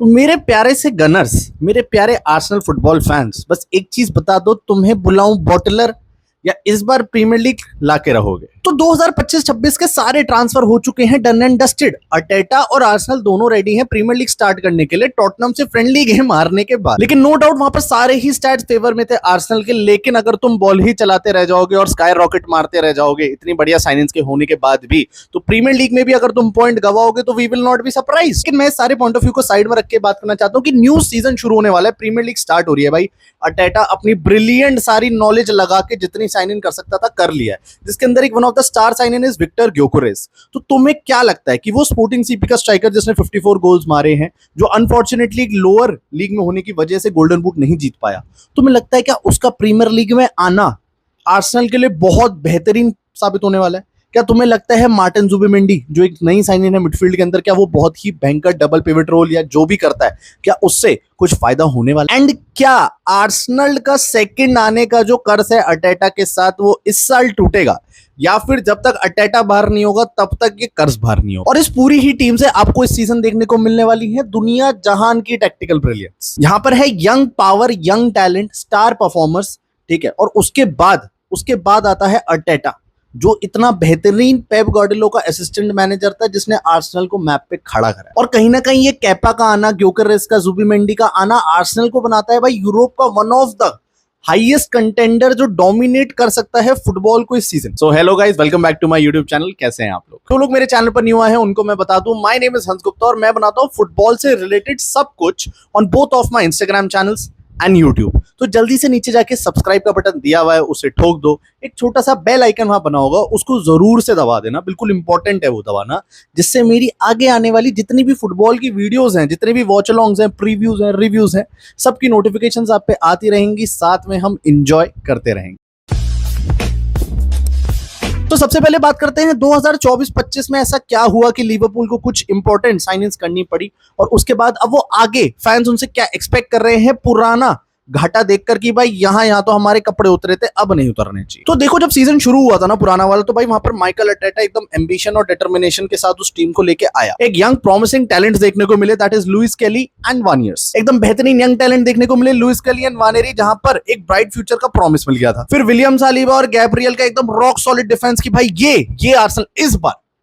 तो मेरे प्यारे से गनर्स, मेरे प्यारे आर्सेनल फुटबॉल फैंस, बस एक चीज बता दो, तुम्हें बुलाऊं बॉटलर या इस बार प्रीमियर लीग लाके रहोगे? तो 2025-26 के सारे ट्रांसफर हो चुके हैं, डन एंड डस्टेड। अर्टेटा और आर्सेनल दोनों रेडी हैं प्रीमियर लीग स्टार्ट करने के लिए, टॉटनहम से फ्रेंडली गेम हारने के बाद। लेकिन नो डाउट वहां पर सारे ही स्टैट्स फेवर में थे आर्सेनल के। लेकिन अगर तुम बॉल ही चलाते रह जाओगे और स्काई रॉकेट मारते रह जाओगे इतनी बढ़िया साइनिंग्स के होने के बाद भी, तो प्रीमियर लीग में भी अगर तुम पॉइंट गवाओगे तो we will not be surprise. लेकिन मैं सारे पॉइंट ऑफ व्यू को साइड में रख के बात करना चाहता हूं कि न्यू सीजन शुरू होने वाला है, प्रीमियर लीग स्टार्ट हो रही है भाई। अर्टेटा अपनी ब्रिलियंट सारी नॉलेज लगा के जितनी साइन इन कर सकता था कर लिया है, जिसके अंदर एक one of the star signing is Viktor Gyokeres. तो तुम्हें क्या लगता है कि वो स्पोर्टिंग सीपी का स्ट्राइकर जिसने 54 गोल्स मारे हैं, जो अनफॉर्चुनेटली एक लोअर लीग में होने की वजह से गोल्डन बूट नहीं जीत पाया, तुम्हें लगता है क्या उसका प्रीमियर लीग में आना आर्सेनल के लिए बहुत बेहतरीन साबित होने वाला है? क्या तुम्हें लगता है मार्टिन जुबिमेंडी जो एक नई साइन इन है मिडफील्ड के अंदर, क्या वो बहुत ही भयंकर डबल पिवट रोल या जो भी करता है, क्या उससे कुछ फायदा होने वाला है? एंड क्या आर्सेनल का सेकंड आने का जो कर्ज है अर्टेटा के साथ, वो इस साल टूटेगा, या फिर जब तक अर्टेटा बाहर नहीं होगा तब तक ये कर्ज बाहर नहीं होगा? और इस पूरी ही टीम से आपको इस सीजन देखने को मिलने वाली है दुनिया जहान की टैक्टिकल ब्रिलियंस। यहाँ पर है young power, young talent, star performers, ठीक है। और उसके बाद आता है अर्टेटा, जो इतना बेहतरीन पेप गार्डियोला का असिस्टेंट मैनेजर था, जिसने आर्सेनल को मैप पे खड़ा करा। और कहीं ना कहीं ये कैपा का आना, ग्योकेरेस का, जुबिमेंडी का आना आर्सेनल को बनाता है भाई यूरोप का one of the highest contender, जो डोमिनेट कर सकता है फुटबॉल को इस season. So hello guys, welcome back to my YouTube channel. कैसे हैं आप लोग? जो लोग मेरे चैनल पर न्यू आए हैं उनको मैं बता दूं, माय नेम इज हंस गुप्ता और मैं बनाता हूं फुटबॉल से रिलेटेड सब कुछ on both of my Instagram channels and YouTube. तो जल्दी से नीचे जाके सब्सक्राइब का बटन दिया हुआ है, उसे ठोक दो। एक छोटा सा बेल आइकन वहां बना होगा, उसको जरूर से दबा देना, बिल्कुल इंपॉर्टेंट है वो दबाना, जिससे मेरी आगे आने वाली जितनी भी फुटबॉल की वीडियोस हैं, जितने भी वॉच अलॉन्ग्स हैं, प्रीव्यूज हैं, रिव्यूज हैं, सबकी नोटिफिकेशंस आप पे आती रहेंगी, साथ में हम इंजॉय करते रहेंगे। तो सबसे पहले बात करते हैं 2024-25 में ऐसा क्या हुआ कि लिवरपूल को कुछ इंपॉर्टेंट साइनिंग्स करनी पड़ी, और उसके बाद अब वो आगे फैंस उनसे क्या एक्सपेक्ट कर रहे हैं पुराना घाटा देखकर कि भाई यहाँ तो हमारे कपड़े उतरे थे, अब नहीं उतरने चाहिए। तो देखो, जब सीजन शुरू हुआ था ना पुराना वाला, तो भाई वहां पर माइकल अर्टेटा एकदम एम्बिशन और डिटर्मिनेशन के साथ उस टीम को लेके आया। एक यंग प्रॉमिसिंग टैलेंट देखने को मिले, दैट इज लुइस केली एंड वानियर्स। एकदम बेहतरीन यंग टैलेंट देखने को मिले लुइस केली एंड वानेरी, जहां पर एक ब्राइट फ्यूचर का प्रॉमिस मिल गया था। फिर विलियम सालिबा और गैब्रियल का एकदम रॉक सॉलिड डिफेंस की भाई ये आर्सेनल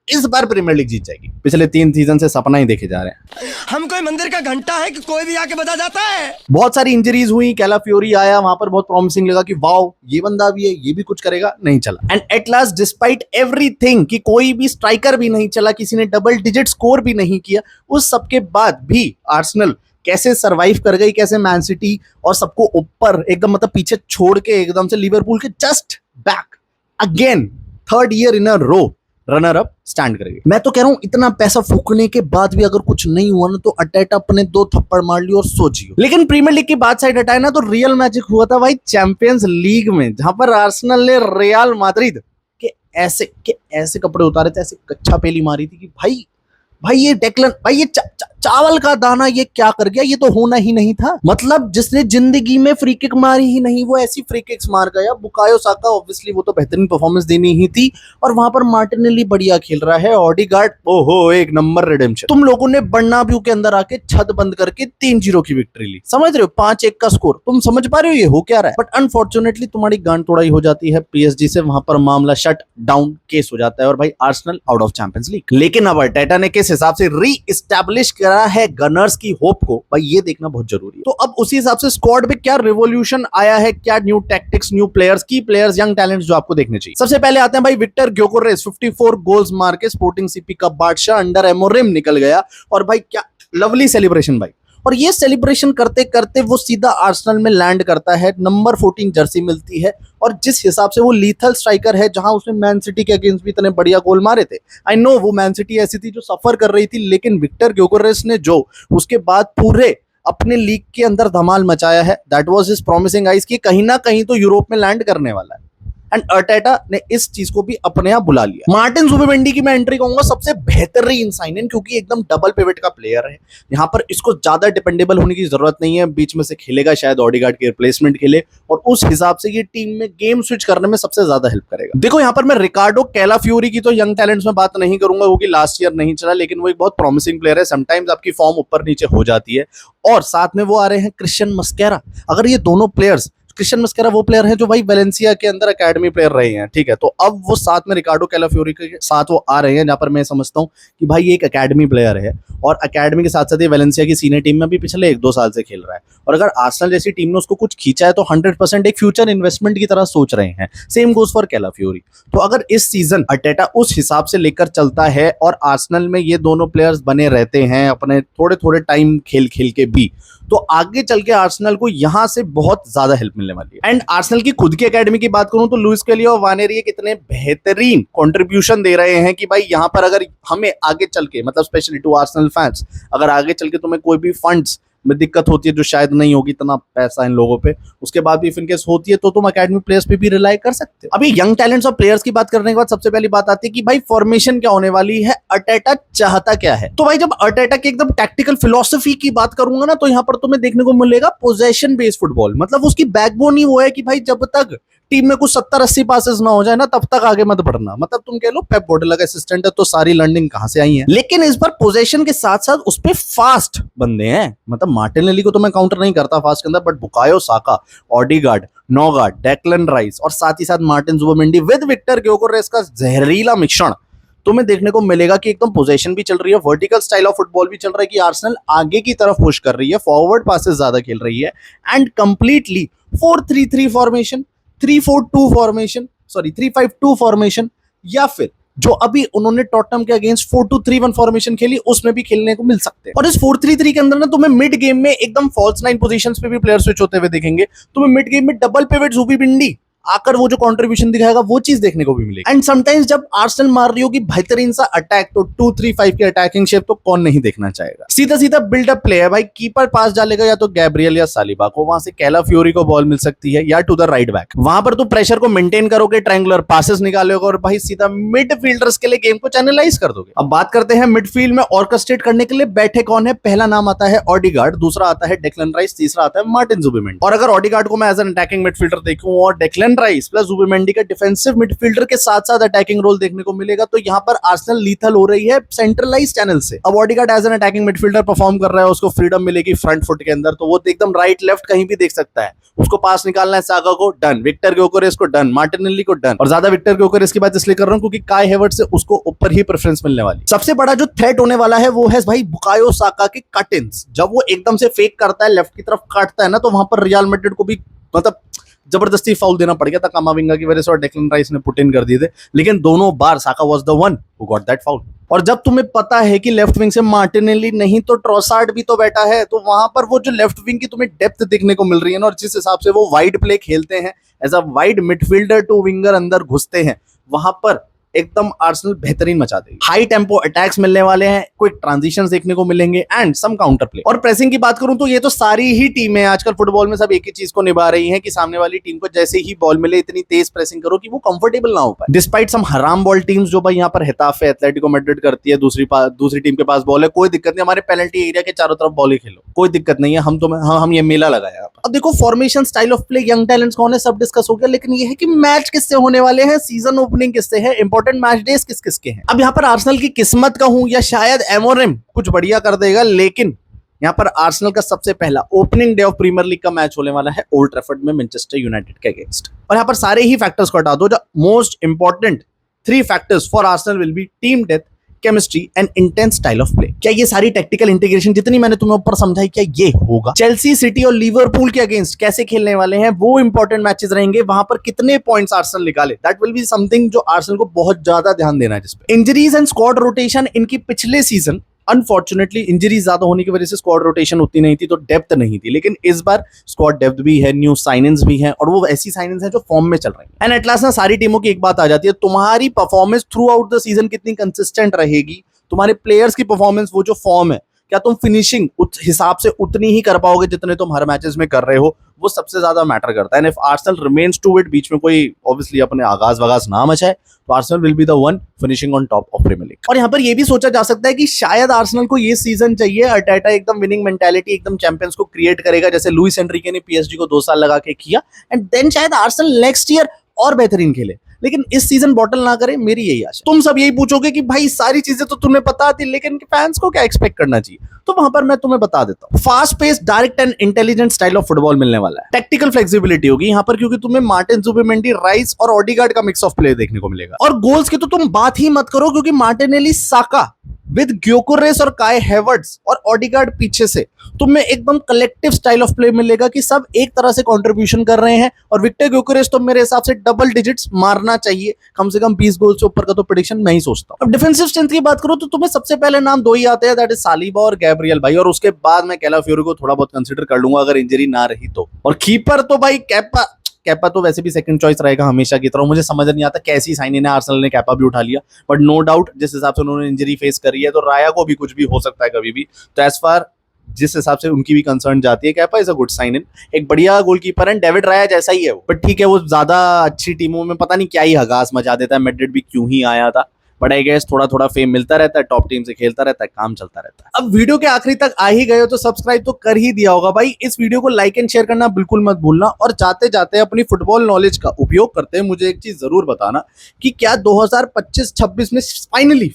इस बार प्रीमियर लीग जीत जाएगी। पिछले 3 सीजन से सपना ही देखे जा रहे हैं। हम कोई मंदिर का घंटा है कि कोई भी आके बजा जाता है। बहुत सारी इंजरीज हुई, कैलाफियोरी आया, वहां पर बहुत प्रॉमिसिंग लगा कि वाओ ये बंदा भी है, ये भी कुछ करेगा, नहीं चला। And at last despite everything कि कोई भी स्ट्राइकर भी नहीं चला, किसी ने डबल डिजिट स्कोर भी नहीं किया, उस सबके बाद भी आर्सेनल कैसे सरवाइव कर गई, कैसे मैन सिटी और सबको ऊपर एकदम मतलब पीछे छोड़ के एकदम से लिवरपूल के just back again 3rd year in a row runner up stand करेगी। मैं तो कह रहा हूं, इतना पैसा फूकने के बाद भी अगर कुछ नहीं हुआ ना, तो अर्टेटा अपने 2 थप्पड़ मार लियो और सोचियो। लेकिन प्रीमियर लीग की बात साइड हटाए ना, तो रियल मैजिक हुआ था भाई चैंपियंस लीग में, जहां पर आर्सेनल ने रियल मैड्रिड के ऐसे कपड़े उतारे थे, ऐसे कच्चा पेली मारी थी कि भाई ये डेक्लन, भाई ये चावल का दाना ये क्या कर गया, ये तो होना ही नहीं था। मतलब जिसने जिंदगी में फ्री किक मारी ही नहीं, वो ऐसी फ्री किक्स मार गया। बुकायो साका ऑब्वियसली वो तो बेहतरीन परफॉर्मेंस देनी ही थी, और वहां पर मार्टिनेली बढ़िया खेल रहा है, ऑडिगार्ड ओहो एक नंबर रिडेम्पशन। तुम लोगों ने बर्नाब्यू के अंदर आके छत बंद करके 3-0 की विक्ट्री ली, समझ रहे हो, 5-1 का स्कोर। तुम समझ पा रहे हो ये हो क्या रहा है? बट अनफॉर्चुनेटली तुम्हारी गांड तोड़ाई हो जाती है पीएसजी से, वहां पर मामला शट डाउन केस हो जाता है, और भाई Arsenal out of champions league. लेकिन अब अर्टेटा ने किस हिसाब से री एस्टैब्लिश करा है गनर्स की होप को, भाई ये देखना बहुत जरूरी है। तो अब उसी हिसाब से स्क्वाड में क्या रिवॉल्यूशन आया है, क्या न्यू टैक्टिक्स, न्यू प्लेयर्स, की प्लेयर्स, यंग टैलेंट्स जो आपको देखने चाहिए। सबसे पहले आते हैं भाई विक्टर ग्योकेरेस, 54 गोल्स मार के स्पोर्टिंग सीपी का बादशाह अंडर एमोरिम निकल गया, और भाई क्या लवली सेलिब्रेशन भाई। और ये सेलिब्रेशन करते करते वो सीधा आर्सेनल में लैंड करता है, नंबर 14 जर्सी मिलती है, और जिस हिसाब से वो लीथल स्ट्राइकर है, जहां उसने मैन सिटी के अगेंस्ट भी इतने बढ़िया गोल मारे थे। आई नो वो मैन सिटी ऐसी थी जो सफर कर रही थी, लेकिन विक्टर ग्योकेरेस ने जो उसके बाद पूरे अपने लीग के अंदर धमाल मचाया है, that was his promising eyes कि कहीं ना कहीं तो यूरोप में लैंड करने वाला है। एंड अर्टेटा ने इस चीज को भी अपने आप बुला लिया। मार्टिन जुबिमेंडी की मैं एंट्री कहूंगा सबसे बेहतरीन साइन, क्योंकि एकदम डबल पिवट का प्लेयर है। यहाँ पर इसको ज्यादा डिपेंडेबल होने की जरूरत नहीं है, बीच में से खेलेगा, शायद ऑडिगार्ड के रिप्लेसमेंट खेले, और उस हिसाब से ये टीम में गेम स्विच करने में सबसे ज्यादा हेल्प करेगा। देखो यहाँ पर मैं रिकार्डो कैलाफियोरी की तो यंग टैलेंट्स में बात नहीं करूंगा, क्योंकि लास्ट ईयर नहीं चला, लेकिन वो एक बहुत प्रॉमिसिंग प्लेयर है। समटाइम्स आपकी फॉर्म ऊपर नीचे हो जाती है। और साथ में वो आ रहे हैं क्रिश्चियन मस्केरा। अगर ये दोनों प्लेयर्स, क्रिश्चियन मस्केरा वो प्लेयर है जो भाई वेलेंसिया के अंदर एकेडमी प्लेयर रहे हैं, ठीक है, तो अब वो साथ में रिकार्डो कैलाफियोरी के साथ वो आ रहे हैं, जहां पर मैं समझता हूं कि भाई ये एक एकेडमी प्लेयर है, और एकेडमी के साथ साथ ये वेलेंसिया की सीनियर टीम में भी पिछले 1-2 साल से खेल रहा है। और अगर आर्सेनल जैसी टीम ने उसको कुछ खींचा है तो 100% एक फ्यूचर इन्वेस्टमेंट की तरह सोच रहे हैं। Same goes for Calafiori. तो अगर इस सीजन अर्टेटा उस हिसाब से लेकर चलता है और आर्सेनल में ये दोनों प्लेयर्स बने रहते हैं अपने थोड़े थोड़े टाइम खेल खेल के भी, तो आगे चल के आर्सेनल को यहां से बहुत ज्यादा हेल्प मिलने वाली है। एंड आर्सेनल की खुद की एकेडमी की बात करूं तो लुइस केली और वानेरी कितने बेहतरीन कंट्रीब्यूशन दे रहे हैं कि भाई यहां पर अगर हमें आगे चल के, मतलब स्पेशली टू आर्सेनल फैंस, अगर आगे चल के तुम्हें कोई भी फंड्स में दिक्कत होती है, जो शायद नहीं होगी, इतना पैसा इन लोगों पे, उसके बाद भी इनकेस होती है तो तुम एकेडमी प्लेयर्स पे भी रिलाई कर सकते हो। अभी यंग टैलेंट्स और प्लेयर्स की बात करने के बाद सबसे पहली बात आती है कि भाई फॉर्मेशन क्या होने वाली है, अर्टेटा चाहता क्या है। तो भाई जब अर्टेटा की एकदम टैक्टिकल फिलॉसफी की बात करूंगा ना, तो यहाँ पर तुम्हें देखने को मिलेगा पोजेशन बेस्ड फुटबॉल। मतलब उसकी बैकबोन ही वो है कि भाई जब तक टीम में कुछ 70-80 पासेस ना हो जाए ना, तब तक आगे मत बढ़ना। मतलब तुम कह लो पेप गार्डियोला का असिस्टेंट है तो सारी लर्निंग कहां से आई है। लेकिन इस बार पोजीशन के साथ साथ उस पे फास्ट बंदे हैं। मतलब मार्टिनेली को तो मैं काउंटर नहीं करता फास्ट के अंदर, but Bukayo Saka, Odegaard, Norgaard, Declan Rice और साथ ही साथ Martin Zubimendi with Viktor Gyokeres का जहरीला मिश्रण तुम्हें देखने को मिलेगा कि एकदम पोजीशन भी चल रही है, वर्टिकल स्टाइल ऑफ फुटबॉल भी चल रहा है कि आर्सेनल आगे की तरफ पुश कर रही है, फॉरवर्ड पासेस ज्यादा खेल रही है, and completely 4-3-3 formation, 3-4-2 formation, sorry 3-5-2 formation, या फिर जो अभी उन्होंने टॉटनहम के अगेंस्ट 4-2-3-1 फॉर्मेशन खेली, उसमें भी खेलने को मिल सकते हैं। और इस 4-3-3 के अंदर ना तुम्हें मिड गेम में एकदम फॉल्स 9 पोजीशंस पे भी प्लेयर स्विच होते हुए दिखेंगे। तुम्हें मिड गेम में डबल पिवट जुबिमेंडी आकर वो जो कंट्रीब्यूशन दिखाएगा वो चीज देखने को भी मिलेगी। एंड समटाइम्स जब आर्सेनल मार रही होगी बेहतरीन सा अटैक, तो 2-3-5 की अटैकिंग शेप तो कौन नहीं देखना चाहेगा। सीधा सीधा बिल्डअप प्ले है भाई, कीपर पास डालेगा या तो गैब्रियल या सालिबा को, वहां से कैलाफियोरी को बॉल मिल सकती है, या टू द राइट बैक। वहां पर तो प्रेशर को मेंटेन करोगे, ट्रायंगुलर पासेस निकालोगे और भाई सीधा मिडफील्डर्स के लिए गेम को चैनलाइज कर दोगे। अब बात करते हैं मिडफील्ड में ऑर्केस्ट्रेट करने के लिए बैठे कौन है। पहला नाम आता है ऑडिगार्ड, दूसरा आता है डेक्लन राइस, तीसरा आता है मार्टिन जुबिमेंडी। और अगर ऑडिगार्ड को मैं एज एन अटैकिंग मिडफील्डर देखूं और डेक्लन राइस प्लस जुबिमेंडी का डिफेंसिव मिडफील्डर के साथ साथ अटैकिंग रोल देखने को मिलेगा, तो यहां पर आर्सेनल लीथल हो रही है सेंट्रलाइज चैनल से। अब Odegaard as an attacking midfielder perform कर रहा है, उसको फ्रीडम मिलेगी फ्रंट फुट के अंदर, तो वो एकदम राइट लेफ्ट कहीं भी देख सकता है। उसको पास निकालना है सागा को, डन। विक्टर ग्योकेरेस को डन, मार्टिनेली को डन। और ज्यादा विक्टर ग्योकेरेस की बात इसलिए कर रहा हूं क्योंकि काई हेवर्ट्स से उसको ऊपर ही प्रेफरेंस मिलने वाली। सबसे बड़ा जो थ्रेट होने वाला है वो है भाई बुकायो साका के कट-इन्स। जब वो एकदम से फेक करता है, लेफ्ट की तरफ काटता है ना, तो वहां पर रियल मैड्रिड को भी मतलब जबरदस्ती फाउल देना पड़ गया था कामाविंगा की वजह से, और डेक्लन राइस ने पुट इन कर दिए थे, लेकिन दोनों बार Saka was the one who got that foul. और जब तुम्हें पता है कि लेफ्ट विंग से मार्टिनेली नहीं तो ट्रोसार्ड भी तो बैठा है, तो वहां पर वो जो लेफ्ट विंग की तुम्हें डेप्थ देखने को मिल रही है ना, और जिस हिसाब से वो वाइड प्ले खेलते हैं, as a wide midfielder to winger अंदर घुसते हैं, वहां पर एकदम आर्सेनल बेहतरीन मचा देगी। हाई टेम्पो अटैक्स मिलने वाले हैं, क्विक ट्रांजिशंस देखने को मिलेंगे, एंड सम काउंटर प्ले। और प्रेसिंग की बात करूं तो ये तो सारी ही टीमें आजकल फुटबॉल में सब एक ही चीज को निभा रही हैं कि सामने वाली टीम को जैसे ही बॉल मिले इतनी तेज प्रेसिंग करो कि वो कंफर्टेबल ना हो पाए। डिस्पाइट सम हराम बॉल टीम्स, जो भाई यहाँ पर हेताफे, एथलेटिको मैड्रिड करती है, दूसरी टीम के पास बॉल है, कोई दिक्कत नहीं, हमारे पेनल्टी एरिया के चारों तरफ बॉल ही खेलो, कोई दिक्कत नहीं है, हम ये मेला लगाया। अब देखो formation, style of play, young talents कौन है, सब डिस्कस हो गया, लेकिन ये है कि मैच किससे होने वाले हैं, सीजन ओपनिंग किससे है, इंपॉर्टेंट मैच डेज किसके हैं। अब यहाँ पर आर्सेनल की किस्मत का हूं या शायद एमोरिम कुछ बढ़िया कर देगा, लेकिन यहाँ पर आर्सेनल का सबसे पहला opening day of Premier League का मैच होने वाला है ओल्ड ट्रैफर्ड में मैनचेस्टर यूनाइटेड के अगेंस्ट। और यहाँ पर सारे ही फैक्टर्स को हटा दो, जो most important 3 factors for Arsenal will B team depth, chemistry and intense style of play. क्या ये सारी टेक्निकल इंटीग्रेशन जितनी मैंने तुम्हें ऊपर समझाई, क्या ये होगा? चेल्सी, सिटी और लिवरपूल के अगेंस्ट कैसे खेलने वाले हैं, वो इंपॉर्टेंट मैचेस रहेंगे, वहां पर कितने पॉइंट्स आर्सेनल निकाले, दैट विल बी समथिंग जो आर्सेनल को बहुत ज्यादा ध्यान देना है जिसपे। इंजरीज एंड स्क्वाड रोटेशन, इनकी पिछले सीजन अनफॉर्चुनेटली इंजरी ज्यादा होने की वजह से स्क्वाड रोटेशन उतनी नहीं थी, तो डेप्थ नहीं थी, लेकिन इस बार स्क्वाड डेप्थ भी है, न्यू साइनिंग्स भी हैं, और वो ऐसी साइनिंग्स हैं जो फॉर्म में चल रही हैं। एंड एट लास्ट ना सारी टीमों की एक बात आ जाती है, तुम्हारी performance through out the season कितनी कंसिस्टेंट रहेगी, तुम्हारे प्लेयर्स की परफॉर्मेंस, वो जो फॉर्म है, क्या तुम फिनिशिंग उस हिसाब से उतनी ही कर पाओगे जितने तुम हर मैचेस में कर रहे हो, वो सबसे ज्यादा मैटर करता है। And if Arsenal remains to it, बीच में कोई ऑब्वियसली अपने आगाज वगाज ना मचाए, तो Arsenal will be the one finishing on top of Premier League. और यहाँ पर ये भी सोचा जा सकता है कि शायद आर्सेनल को ये सीजन चाहिए, अर्टेटा एकदम विनिंग मेंटालिटी, एकदम चैंपियंस को क्रिएट करेगा जैसे लुइस एनरिके ने पीएसजी को 2 साल लगा के किया, एंड देन शायद आर्सेनल नेक्स्ट ईयर और बेहतरीन खेले। लेकिन इस सीजन बॉटल ना करे, मेरी यही आशा। तुम सब यही पूछोगे कि भाई सारी चीजें तो तुम्हें पता थी, लेकिन फैंस को क्या एक्सपेक्ट करना चाहिए, तो वहां पर मैं तुम्हें बता देता हूं। Fast pace, direct and intelligent style of football मिलने वाला है। टेक्टिकल फ्लेक्सिबिलिटी होगी यहाँ पर, क्योंकि तुम्हें मार्टिन जुबिमेंडी, राइस और ओडिगार्ड का मिक्स ऑफ प्ले देखने को मिलेगा। और गोल्स की तो तुम बात ही मत करो, क्योंकि मार्टिनेली, साका विद ग्योकोरेस और काय हेवर्ट्स और ओडिगार्ड पीछे से तुम्हें एकदम कलेक्टिव स्टाइल ऑफ प्ले मिलेगा कि सब एक तरह से कंट्रीब्यूशन कर रहे हैं। और विक्टर ग्योकोरेस तो मेरे हिसाब से डबल डिजिट्स मारना चाहिए, कम से कम 20 गोल से ऊपर का तो प्रेडिक्शन मैं ही सोचता हूं। अब डिफेंसिव स्ट्रेंथ की बात करो तो तुम्हें सबसे पहले नाम 2 ही आते हैं, दैट इज सालिबा और गैब्रियल भाई, और उसके बाद मैं कैलाफियोरी को थोड़ा बहुत कंसीडर कर लूंगा अगर इंजरी ना रही तो। और कीपर तो भाई कैपा तो वैसे भी सेकंड चॉइस रहेगा हमेशा की तरह। मुझे समझ नहीं आता कैसी साइन इन है, आर्सेनल ने कैपा भी उठा लिया, बट नो डाउट जिस हिसाब से उन्होंने इंजरी फेस करी है, तो राया को भी कुछ भी हो सकता है कभी भी। तो एज फार जिस हिसाब से उनकी भी कंसर्न जाती है, Kepa is a good signing, एक बढ़िया गोलकीपर है। डेविड राया जैसा ही है वो, बट ठीक है वो ज्यादा अच्छी टीमों में पता नहीं क्या ही हगास मचा देता है, मैड्रिड भी क्यों ही आया था, बट आई गेस थोड़ा थोड़ा फेम मिलता रहता है, टॉप टीम से खेलता रहता है, काम चलता रहता है। अब वीडियो के आखिरी तक आ ही गए हो तो सब्सक्राइब तो कर ही दिया होगा भाई। इस वीडियो को लाइक एंड शेयर करना बिल्कुल मत भूलना, और जाते जाते अपनी फुटबॉल नॉलेज का उपयोग करते हैं मुझे एक चीज जरूर बताना कि क्या 2025-26 में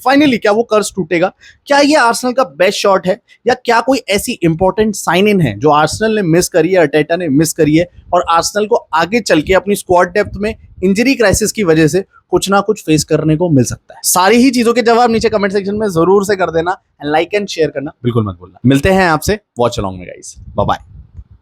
फाइनली क्या वो कर्ज टूटेगा? क्या ये आर्सेनल का बेस्ट शॉट है, या क्या कोई ऐसी इंपॉर्टेंट साइन इन है जो आर्सेनल ने मिस करी है, अर्टेटा ने मिस करी है, और आर्सेनल को आगे चल के अपनी स्क्वाड डेप्थ में इंजरी क्राइसिस की वजह से कुछ ना कुछ फेस करने को मिल सकता है? सारी ही चीजों के जवाब नीचे कमेंट सेक्शन में जरूर से कर देना, एंड लाइक एंड शेयर करना बिल्कुल मत भूलना। मिलते हैं आपसे वॉच अलॉन्ग में गाइस, बाय बाय।